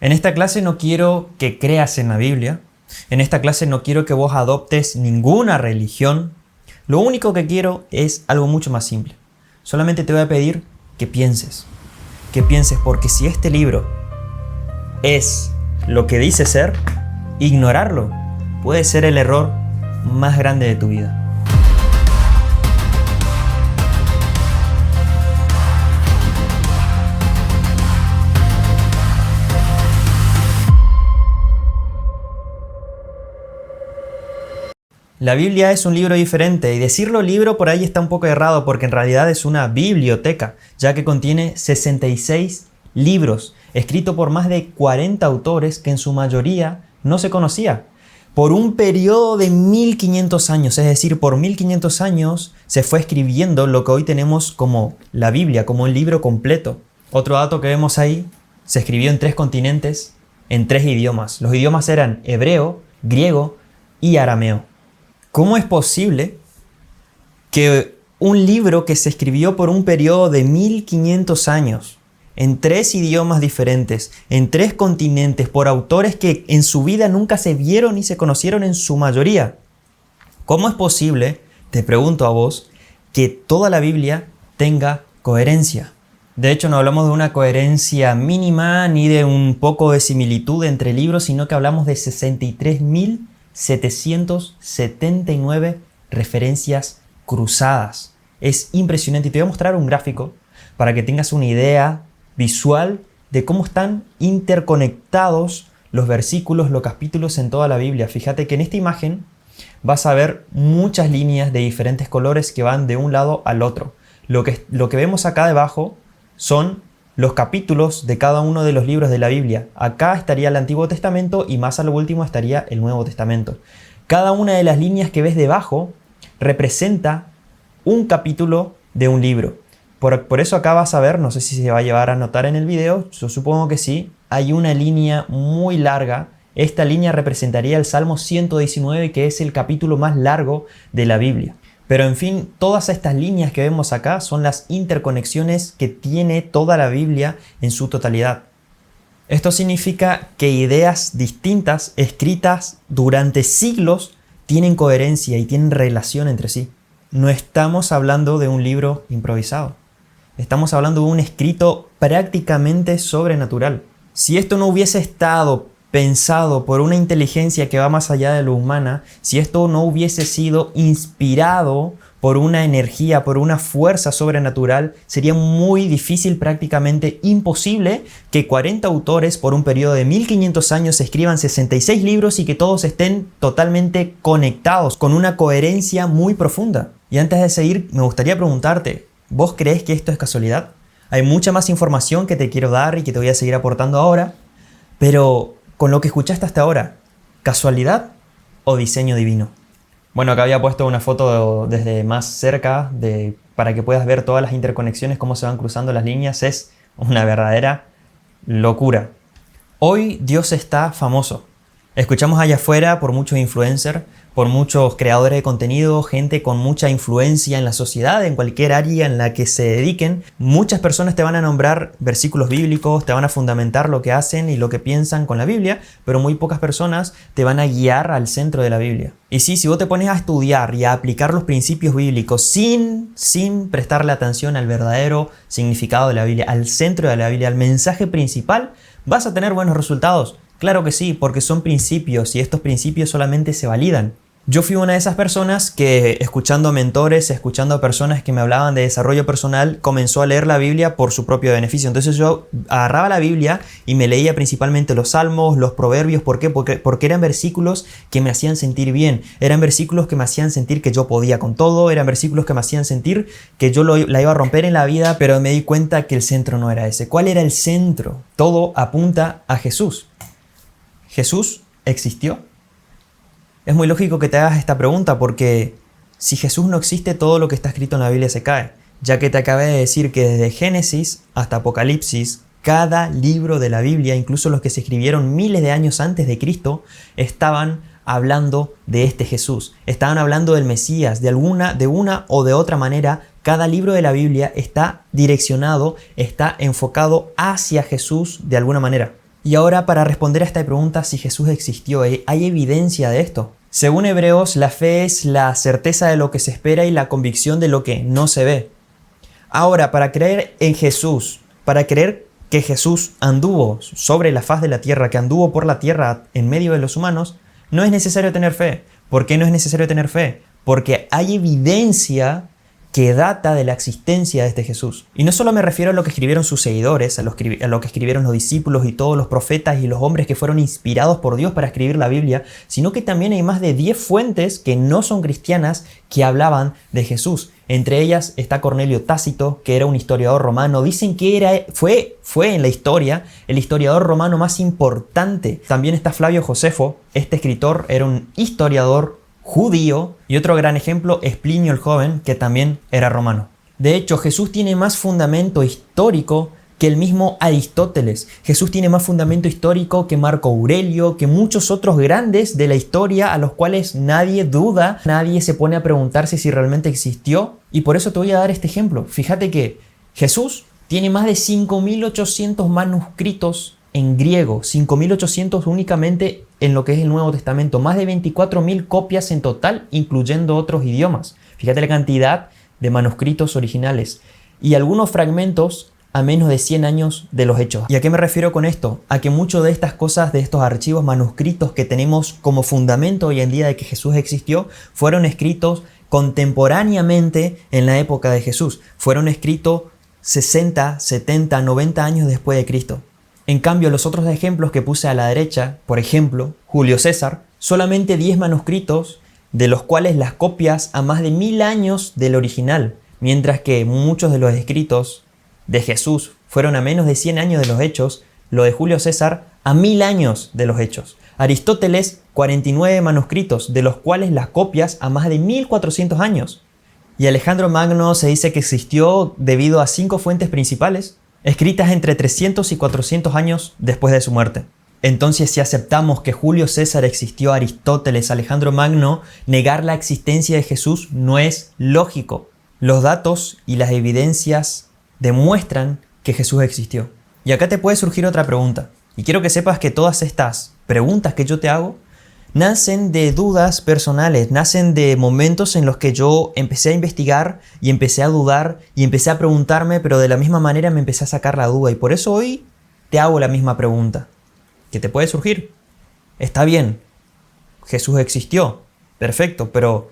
En esta clase no quiero que creas en la Biblia. En esta clase no quiero que vos adoptes ninguna religión. Lo único que quiero es algo mucho más simple. Solamente te voy a pedir que pienses. Que pienses, porque si este libro es lo que dice ser, ignorarlo puede ser el error más grande de tu vida. La Biblia es un libro diferente y decirlo libro por ahí está un poco errado porque en realidad es una biblioteca, ya que contiene 66 libros, escritos por más de 40 autores que en su mayoría no se conocía. Por un periodo de 1500 años, es decir, por 1500 años se fue escribiendo lo que hoy tenemos como la Biblia, como un libro completo. Otro dato que vemos ahí, se escribió en 3 continentes, en 3 idiomas. Los idiomas eran hebreo, griego y arameo. ¿Cómo es posible que un libro que se escribió por un periodo de 1500 años, en 3 idiomas diferentes, en 3 continentes, por autores que en su vida nunca se vieron ni se conocieron en su mayoría? ¿Cómo es posible, te pregunto a vos, que toda la Biblia tenga coherencia? De hecho, no hablamos de una coherencia mínima ni de un poco de similitud entre libros, sino que hablamos de 63.779 referencias cruzadas. Es impresionante y te voy a mostrar un gráfico para que tengas una idea visual de cómo están interconectados los versículos, los capítulos en toda la Biblia. Fíjate que en esta imagen vas a ver muchas líneas de diferentes colores que van de un lado al otro. Lo que vemos acá debajo son los capítulos de cada uno de los libros de la Biblia. Acá estaría el Antiguo Testamento y más a lo último estaría el Nuevo Testamento. Cada una de las líneas que ves debajo representa un capítulo de un libro. Por eso acá vas a ver, no sé si se va a llevar a notar en el video, yo supongo que sí, hay una línea muy larga. Esta línea representaría el Salmo 119, que es el capítulo más largo de la Biblia. Pero en fin, todas estas líneas que vemos acá son las interconexiones que tiene toda la Biblia en su totalidad. Esto significa que ideas distintas, escritas durante siglos, tienen coherencia y tienen relación entre sí. No estamos hablando de un libro improvisado. Estamos hablando de un escrito prácticamente sobrenatural. Si esto no hubiese estado pensado por una inteligencia que va más allá de lo humana, si esto no hubiese sido inspirado por una energía, por una fuerza sobrenatural, sería muy difícil, prácticamente imposible, que 40 autores por un periodo de 1500 años escriban 66 libros y que todos estén totalmente conectados, con una coherencia muy profunda. Y antes de seguir, me gustaría preguntarte, ¿vos crees que esto es casualidad? Hay mucha más información que te quiero dar y que te voy a seguir aportando ahora, pero con lo que escuchaste hasta ahora, ¿casualidad o diseño divino? Bueno, acá había puesto una foto desde más cerca para que puedas ver todas las interconexiones, cómo se van cruzando las líneas. Es una verdadera locura. Hoy Dios está famoso. Escuchamos allá afuera por muchos influencers, por muchos creadores de contenido, gente con mucha influencia en la sociedad, en cualquier área en la que se dediquen. Muchas personas te van a nombrar versículos bíblicos, te van a fundamentar lo que hacen y lo que piensan con la Biblia, pero muy pocas personas te van a guiar al centro de la Biblia. Y sí, si vos te pones a estudiar y a aplicar los principios bíblicos sin prestarle atención al verdadero significado de la Biblia, al centro de la Biblia, al mensaje principal, vas a tener buenos resultados. Claro que sí, porque son principios y estos principios solamente se validan. Yo fui una de esas personas que, escuchando mentores, escuchando personas que me hablaban de desarrollo personal, comenzó a leer la Biblia por su propio beneficio. Entonces yo agarraba la Biblia y me leía principalmente los salmos, los proverbios. ¿Por qué? Porque eran versículos que me hacían sentir bien. Eran versículos que me hacían sentir que yo podía con todo. Eran versículos que me hacían sentir que yo la iba a romper en la vida, pero me di cuenta que el centro no era ese. ¿Cuál era el centro? Todo apunta a Jesús. ¿Jesús existió? Es muy lógico que te hagas esta pregunta porque si Jesús no existe, todo lo que está escrito en la Biblia se cae. Ya que te acabé de decir que desde Génesis hasta Apocalipsis, cada libro de la Biblia, incluso los que se escribieron miles de años antes de Cristo, estaban hablando de este Jesús. Estaban hablando del Mesías. De una o de otra manera, cada libro de la Biblia está direccionado, está enfocado hacia Jesús de alguna manera. Y ahora, para responder a esta pregunta, si Jesús existió, ¿hay evidencia de esto? Según Hebreos, la fe es la certeza de lo que se espera y la convicción de lo que no se ve. Ahora, para creer en Jesús, para creer que Jesús anduvo sobre la faz de la tierra, que anduvo por la tierra en medio de los humanos, no es necesario tener fe. ¿Por qué no es necesario tener fe? Porque hay evidencia que data de la existencia de este Jesús. Y no solo me refiero a lo que escribieron sus seguidores, a lo que escribieron los discípulos y todos los profetas y los hombres que fueron inspirados por Dios para escribir la Biblia, sino que también hay más de 10 fuentes que no son cristianas que hablaban de Jesús. Entre ellas está Cornelio Tácito, que era un historiador romano. Dicen que fue en la historia el historiador romano más importante. También está Flavio Josefo. Este escritor era un historiador judío, y otro gran ejemplo es Plinio el Joven, que también era romano. De hecho, Jesús tiene más fundamento histórico que el mismo Aristóteles. Jesús tiene más fundamento histórico que Marco Aurelio, que muchos otros grandes de la historia a los cuales nadie duda, nadie se pone a preguntarse si realmente existió. Y por eso te voy a dar este ejemplo. Fíjate que Jesús tiene más de 5.800 manuscritos en griego, 5.800 únicamente en lo que es el Nuevo Testamento, más de 24.000 copias en total, incluyendo otros idiomas. Fíjate la cantidad de manuscritos originales y algunos fragmentos a menos de 100 años de los hechos. ¿Y a qué me refiero con esto? A que muchas de estas cosas, de estos archivos manuscritos que tenemos como fundamento hoy en día de que Jesús existió, fueron escritos contemporáneamente en la época de Jesús. Fueron escritos 60, 70, 90 años después de Cristo. En cambio, los otros ejemplos que puse a la derecha, por ejemplo, Julio César, solamente 10 manuscritos, de los cuales las copias a más de 1000 años del original, mientras que muchos de los escritos de Jesús fueron a menos de 100 años de los hechos, lo de Julio César a 1000 años de los hechos. Aristóteles, 49 manuscritos, de los cuales las copias a más de 1400 años. Y Alejandro Magno se dice que existió debido a 5 fuentes principales, escritas entre 300 y 400 años después de su muerte. Entonces, si aceptamos que Julio César existió, Aristóteles, Alejandro Magno, negar la existencia de Jesús no es lógico. Los datos y las evidencias demuestran que Jesús existió. Y acá te puede surgir otra pregunta. Y quiero que sepas que todas estas preguntas que yo te hago nacen de dudas personales, nacen de momentos en los que yo empecé a investigar y empecé a dudar y empecé a preguntarme, pero de la misma manera me empecé a sacar la duda. Y por eso hoy te hago la misma pregunta que te puede surgir. Está bien, Jesús existió, perfecto, pero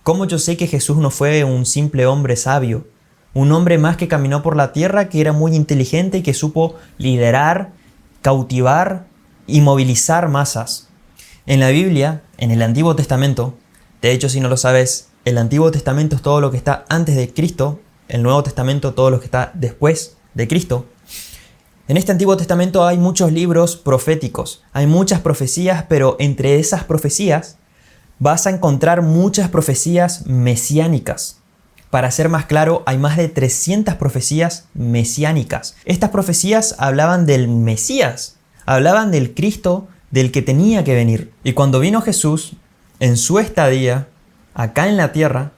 ¿cómo yo sé que Jesús no fue un simple hombre sabio? Un hombre más que caminó por la tierra, que era muy inteligente y que supo liderar, cautivar y movilizar masas. En la Biblia, en el Antiguo Testamento, de hecho, si no lo sabes, el Antiguo Testamento es todo lo que está antes de Cristo, el Nuevo Testamento todo lo que está después de Cristo. En este Antiguo Testamento hay muchos libros proféticos, hay muchas profecías, pero entre esas profecías vas a encontrar muchas profecías mesiánicas. Para ser más claro, hay más de 300 profecías mesiánicas. Estas profecías hablaban del Mesías, hablaban del Cristo, del que tenía que venir. Y cuando vino Jesús, en su estadía, acá en la tierra,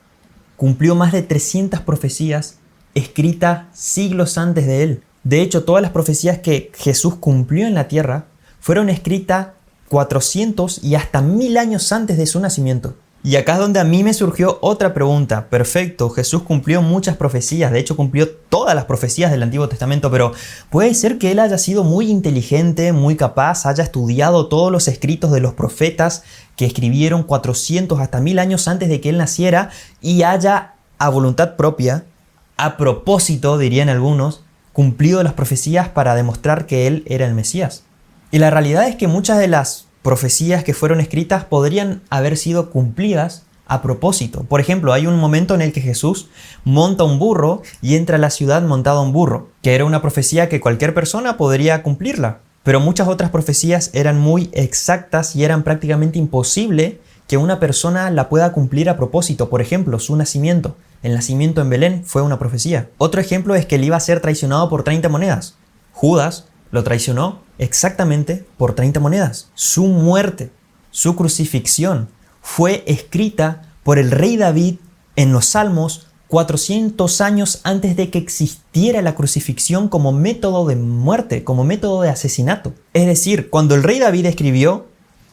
cumplió más de 300 profecías escritas siglos antes de él. De hecho, todas las profecías que Jesús cumplió en la tierra fueron escritas 400 y hasta 1000 años antes de su nacimiento. Y acá es donde a mí me surgió otra pregunta. Perfecto, Jesús cumplió muchas profecías, de hecho cumplió todas las profecías del Antiguo Testamento, pero puede ser que él haya sido muy inteligente, muy capaz, haya estudiado todos los escritos de los profetas que escribieron 400 hasta 1000 años antes de que él naciera y haya a voluntad propia, a propósito, dirían algunos, cumplido las profecías para demostrar que él era el Mesías. Y la realidad es que muchas de las profecías que fueron escritas podrían haber sido cumplidas a propósito. Por ejemplo, hay un momento en el que Jesús monta un burro y entra a la ciudad montado un burro, que era una profecía que cualquier persona podría cumplirla. Pero muchas otras profecías eran muy exactas y eran prácticamente imposible que una persona la pueda cumplir a propósito. Por ejemplo, su nacimiento. El nacimiento en Belén fue una profecía. Otro ejemplo es que él iba a ser traicionado por 30 monedas. Judas lo traicionó exactamente por 30 monedas. Su muerte, su crucifixión, fue escrita por el rey David en los Salmos 400 años antes de que existiera la crucifixión como método de muerte, como método de asesinato. Es decir, cuando el rey David escribió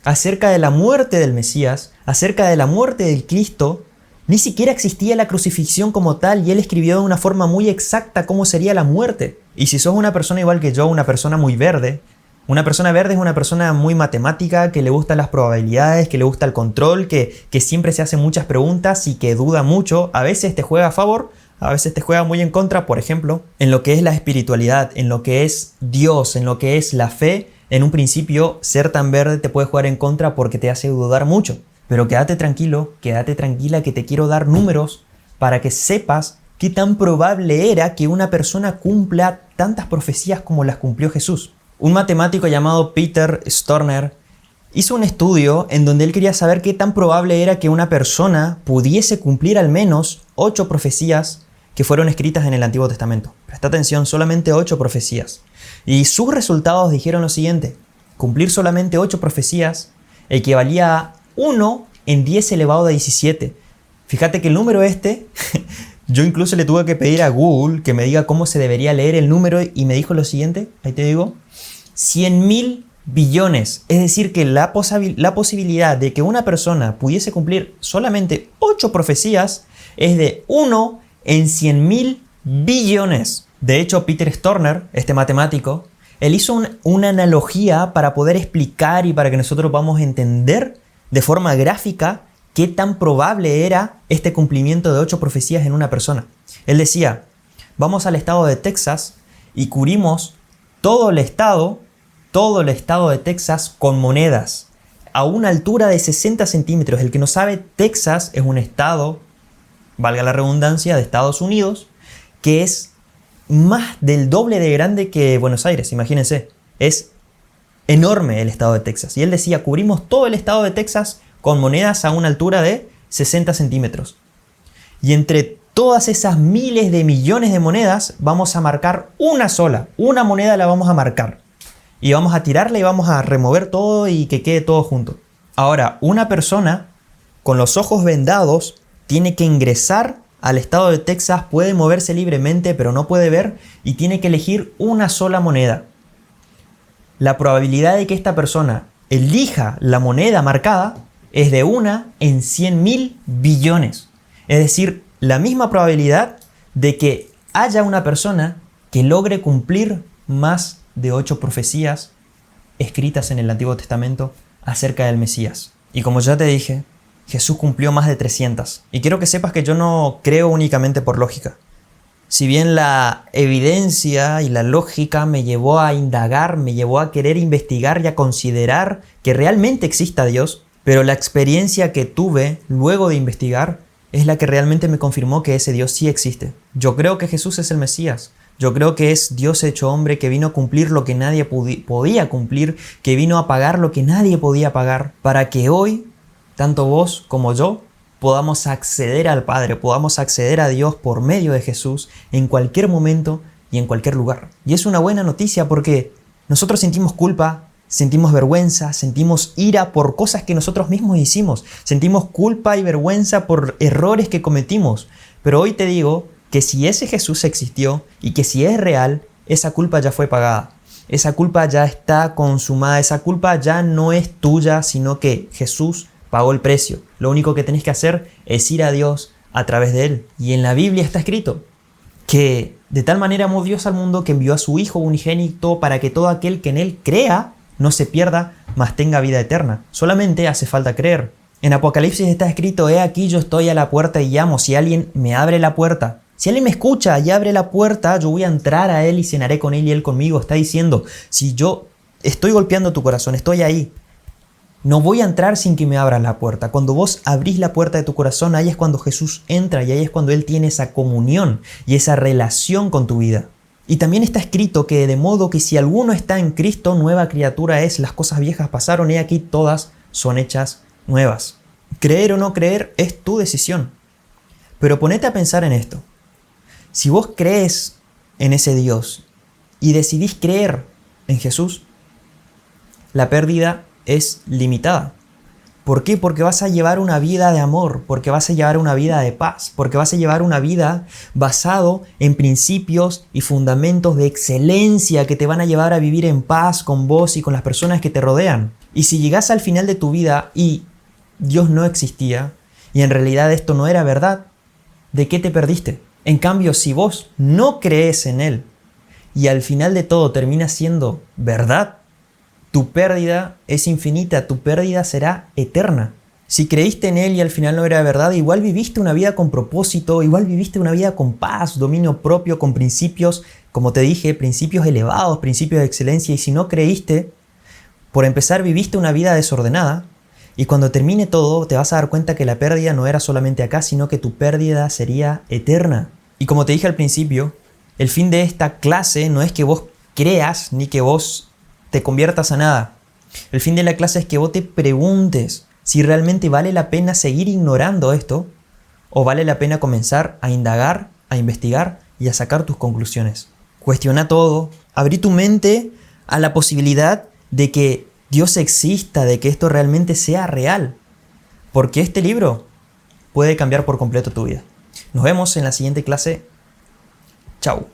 acerca de la muerte del Mesías, acerca de la muerte del Cristo, ni siquiera existía la crucifixión como tal y él escribió de una forma muy exacta cómo sería la muerte. Y si sos una persona igual que yo, una persona muy verde, una persona verde es una persona muy matemática, que le gustan las probabilidades, que le gusta el control, que siempre se hace muchas preguntas y que duda mucho. A veces te juega a favor, a veces te juega muy en contra. Por ejemplo, en lo que es la espiritualidad, en lo que es Dios, en lo que es la fe, en un principio ser tan verde te puede jugar en contra porque te hace dudar mucho. Pero quédate tranquilo, quédate tranquila que te quiero dar números para que sepas qué tan probable era que una persona cumpla tantas profecías como las cumplió Jesús. Un matemático llamado Peter Storner hizo un estudio en donde él quería saber qué tan probable era que una persona pudiese cumplir al menos 8 profecías que fueron escritas en el Antiguo Testamento. Presta atención, solamente 8 profecías. Y sus resultados dijeron lo siguiente: cumplir solamente 8 profecías equivalía a 1 en 10 elevado a 17. Fíjate que el número yo incluso le tuve que pedir a Google que me diga cómo se debería leer el número y me dijo lo siguiente, ahí te digo, 100.000 billones. Es decir, que la posibilidad de que una persona pudiese cumplir solamente 8 profecías es de 1 en 100.000 billones. De hecho, Peter Storner, este matemático, él hizo una analogía para poder explicar y para que nosotros podamos entender de forma gráfica qué tan probable era este cumplimiento de 8 profecías en una persona. Él decía, vamos al estado de Texas y cubrimos todo el estado de Texas con monedas a una altura de 60 centímetros. El que no sabe, Texas es un estado, valga la redundancia, de Estados Unidos, que es más del doble de grande que Buenos Aires, imagínense. Es enorme el estado de Texas. Y él decía, cubrimos todo el estado de Texas con monedas a una altura de 60 centímetros. Y entre todas esas miles de millones de monedas vamos a marcar una moneda la vamos a marcar. Y vamos a tirarla y vamos a remover todo y que quede todo junto. Ahora, una persona con los ojos vendados tiene que ingresar al estado de Texas, puede moverse libremente pero no puede ver y tiene que elegir una sola moneda. La probabilidad de que esta persona elija la moneda marcada es de 1 en 100.000 billones. Es decir, la misma probabilidad de que haya una persona que logre cumplir más de 8 profecías escritas en el Antiguo Testamento acerca del Mesías. Y como ya te dije, Jesús cumplió más de 300. Y quiero que sepas que yo no creo únicamente por lógica. Si bien la evidencia y la lógica me llevó a indagar, me llevó a querer investigar y a considerar que realmente exista Dios, pero la experiencia que tuve luego de investigar es la que realmente me confirmó que ese Dios sí existe. Yo creo que Jesús es el Mesías. Yo creo que es Dios hecho hombre que vino a cumplir lo que nadie podía cumplir, que vino a pagar lo que nadie podía pagar, para que hoy, tanto vos como yo, podamos acceder al Padre, podamos acceder a Dios por medio de Jesús en cualquier momento y en cualquier lugar. Y es una buena noticia porque nosotros sentimos culpa, sentimos vergüenza, sentimos ira por cosas que nosotros mismos hicimos, sentimos culpa y vergüenza por errores que cometimos. Pero hoy te digo que si ese Jesús existió y que si es real, esa culpa ya fue pagada. Esa culpa ya está consumada, esa culpa ya no es tuya, sino que Jesús pagó el precio. Lo único que tenés que hacer es ir a Dios a través de Él. Y en la Biblia está escrito que de tal manera amó Dios al mundo que envió a su Hijo unigénito para que todo aquel que en Él crea no se pierda, mas tenga vida eterna. Solamente hace falta creer. En Apocalipsis está escrito, he aquí yo estoy a la puerta y llamo, si alguien me abre la puerta. Si alguien me escucha y abre la puerta, yo voy a entrar a Él y cenaré con Él y Él conmigo. Está diciendo, si yo estoy golpeando tu corazón, estoy ahí, no voy a entrar sin que me abras la puerta. Cuando vos abrís la puerta de tu corazón, ahí es cuando Jesús entra y ahí es cuando Él tiene esa comunión y esa relación con tu vida. Y también está escrito que de modo que si alguno está en Cristo, nueva criatura es, las cosas viejas pasaron y aquí todas son hechas nuevas. Creer o no creer es tu decisión. Pero ponete a pensar en esto. Si vos crees en ese Dios y decidís creer en Jesús, la pérdida es limitada. ¿Por qué? Porque vas a llevar una vida de amor, porque vas a llevar una vida de paz, porque vas a llevar una vida basado en principios y fundamentos de excelencia que te van a llevar a vivir en paz con vos y con las personas que te rodean. Y si llegas al final de tu vida y Dios no existía y en realidad esto no era verdad, ¿de qué te perdiste? En cambio, si vos no crees en Él y al final de todo termina siendo verdad, tu pérdida es infinita, tu pérdida será eterna. Si creíste en Él y al final no era verdad, igual viviste una vida con propósito, igual viviste una vida con paz, dominio propio, con principios, como te dije, principios elevados, principios de excelencia. Y si no creíste, por empezar viviste una vida desordenada. Y cuando termine todo, te vas a dar cuenta que la pérdida no era solamente acá, sino que tu pérdida sería eterna. Y como te dije al principio, el fin de esta clase no es que vos creas ni que vos te conviertas a nada. El fin de la clase es que vos te preguntes si realmente vale la pena seguir ignorando esto o vale la pena comenzar a indagar, a investigar y a sacar tus conclusiones. Cuestiona todo, abrí tu mente a la posibilidad de que Dios exista, de que esto realmente sea real, porque este libro puede cambiar por completo tu vida. Nos vemos en la siguiente clase. Chao.